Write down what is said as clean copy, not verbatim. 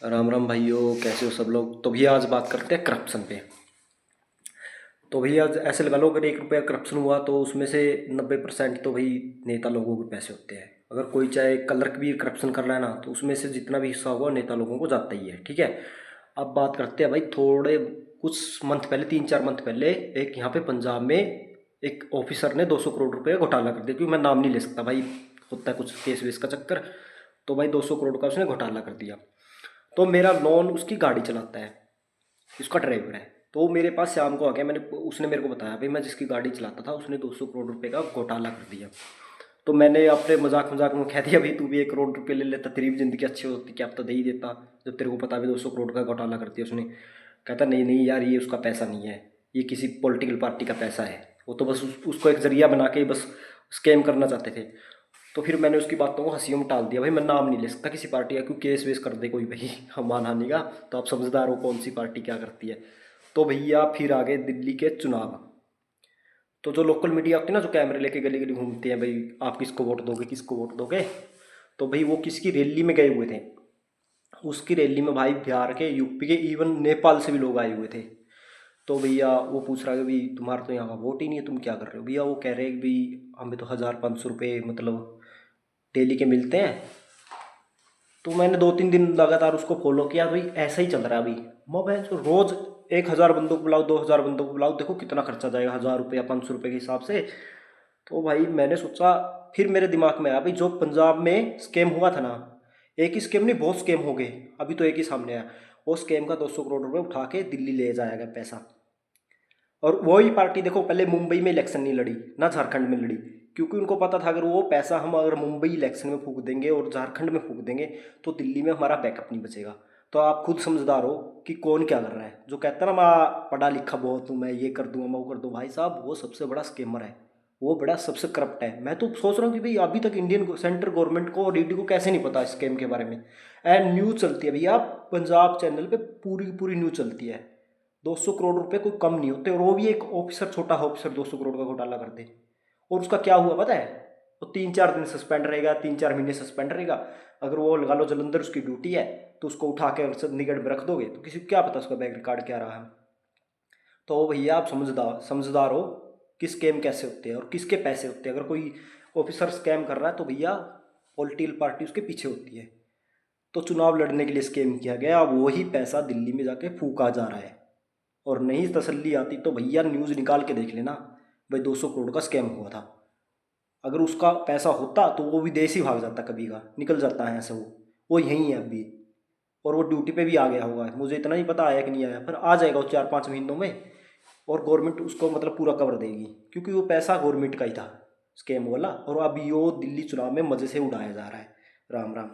राम राम भाइयों, कैसे हो सब लोग। तो भैया आज बात करते हैं करप्शन पे। तो भैया ऐसे लगा लो, अगर 1 रुपया करप्शन हुआ तो उसमें से 90% तो भाई नेता लोगों के पैसे होते हैं। अगर कोई चाहे क्लर्क भी करप्शन कर रहा है ना, तो उसमें से जितना भी हिस्सा होगा नेता लोगों को जाता ही है। ठीक है। अब बात करते हैं भाई, थोड़े कुछ मंथ पहले, 3-4 मंथ पहले, एक यहाँ पे पंजाब में एक ऑफिसर ने 200 करोड़ रुपये घोटाला कर दिया। क्योंकि मैं नाम नहीं ले सकता भाई, होता है कुछ केस वेस का चक्कर। तो भाई 200 करोड़ का उसने घोटाला कर दिया। तो मेरा नॉन उसकी गाड़ी चलाता है, उसका ड्राइवर है। तो वो मेरे पास शाम को आ गया, मैंने उसने मेरे को बताया भाई मैं जिसकी गाड़ी चलाता था उसने 200 करोड़ रुपये का घोटाला कर दिया। तो मैंने अपने मजाक मजाक में कह दिया भाई तू भी 1 करोड़ रुपये ले लेता, तेरी भी ज़िंदगी अच्छी होती, क्या अब तो दे ही देता जब तेरे को पता भी 200 करोड़ का घोटाला कर दिया उसने। कहता नहीं नहीं यार, ये उसका पैसा नहीं है, ये किसी पॉलिटिकल पार्टी का पैसा है। वो तो बस उसको एक जरिया बना के बस स्कैम करना चाहते थे। तो फिर मैंने उसकी बातों को हंसियों में टाल दिया, भाई मैं नाम नहीं ले सकता किसी पार्टी का, क्योंकि केस वेस कर दे कोई भाई हम मानहानि का। तो आप समझदार हो कौन सी पार्टी क्या करती है। तो भैया फिर आ गए दिल्ली के चुनाव। तो जो लोकल मीडिया होती है ना, जो कैमरे लेके गली गली घूमते हैं भाई, आप किसको वोट दोगे, किसको वोट दोगे। तो भाई वो किसकी रैली में गए हुए थे, उसकी रैली में भाई बिहार के, यूपी के, इवन नेपाल से भी लोग आए हुए थे। तो भैया वो पूछ रहा है कि भाई तुम्हारा तो यहाँ वोट ही नहीं है, तुम क्या कर रहे हो। भैया वो कह रहे हैं कि भाई हमें तो 1,000-1,500 रुपये मतलब डेली के मिलते हैं। तो मैंने 2-3 दिन लगातार उसको फॉलो किया, भाई ऐसा ही चल रहा है अभी। मैं जो रोज़ 1,000 बंदों को बुलाओ, 2,000 बंदों को बुलाओ, देखो कितना खर्चा जाएगा, 1,000 रुपये या 500 रुपये के हिसाब से। तो भाई मैंने सोचा, फिर मेरे दिमाग में आया भाई जो पंजाब में स्कैम हुआ था ना, एक ही स्कैम नहीं बहुत स्कैम हो गए, अभी तो एक ही सामने आया। वो स्कैम का 200 करोड़ रुपये उठा के दिल्ली ले जाया गया पैसा। और वही पार्टी देखो, पहले मुंबई में इलेक्शन नहीं लड़ी ना झारखंड में लड़ी, क्योंकि उनको पता था अगर वो पैसा हम अगर मुंबई इलेक्शन में फूंक देंगे और झारखंड में फूंक देंगे तो दिल्ली में हमारा बैकअप नहीं बचेगा। तो आप खुद समझदार हो कि कौन क्या कर रहा है। जो कहता है ना मैं पढ़ा लिखा बहुत हूँ, मैं ये कर दूंगा, मैं वो कर दूँ, भाई साहब वो सबसे बड़ा स्कैमर है, वो बड़ा सबसे करप्ट है। मैं तो सोच रहा हूँ कि भाई अभी तक इंडियन सेंट्रल गवर्नमेंट को और ईडी को कैसे नहीं पता स्कैम के बारे में। एंड न्यूज़ चलती है भैया, पंजाब चैनल पे पूरी की पूरी न्यूज़ चलती है। 200 करोड़ रुपए कोई कम नहीं होते, और वो भी एक ऑफिसर, छोटा ऑफिसर 200 करोड़ का घोटाला कर दे। और उसका क्या हुआ पता है, वो 3-4 दिन सस्पेंड रहेगा, 3-4 महीने सस्पेंड रहेगा। अगर वो लगा लो जलंधर उसकी ड्यूटी है, तो उसको उठा के अगर चंडीगढ़ में रख दोगे तो किसी को क्या पता उसका बैंक रिकॉर्ड क्या रहा है। तो भैया आप समझदार समझदार हो कि स्कैम कैसे होते हैं और किसके पैसे होते हैं। अगर कोई ऑफिसर स्कैम कर रहा है तो भैया पॉलिटिकल पार्टी उसके पीछे होती है। तो चुनाव लड़ने के लिए स्कैम किया गया, अब वही पैसा दिल्ली में जाके फूका जा रहा है। और नहीं तसल्ली आती तो भैया न्यूज़ निकाल के देख लेना, भाई 200 करोड़ का स्कैम हुआ था। अगर उसका पैसा होता तो वो विदेश ही भाग जाता, कभी का निकल जाता है ऐसे। वो यहीं है अभी, और वो ड्यूटी पे भी आ गया होगा, मुझे इतना ही पता आया कि नहीं आया, पर आ जाएगा वो 4-5 महीनों में। और गवर्नमेंट उसको मतलब पूरा कवर देगी, क्योंकि वो पैसा गवर्नमेंट का ही था स्कैम वाला। और अभी वो दिल्ली चुनाव में मज़े से उड़ाया जा रहा है। राम राम।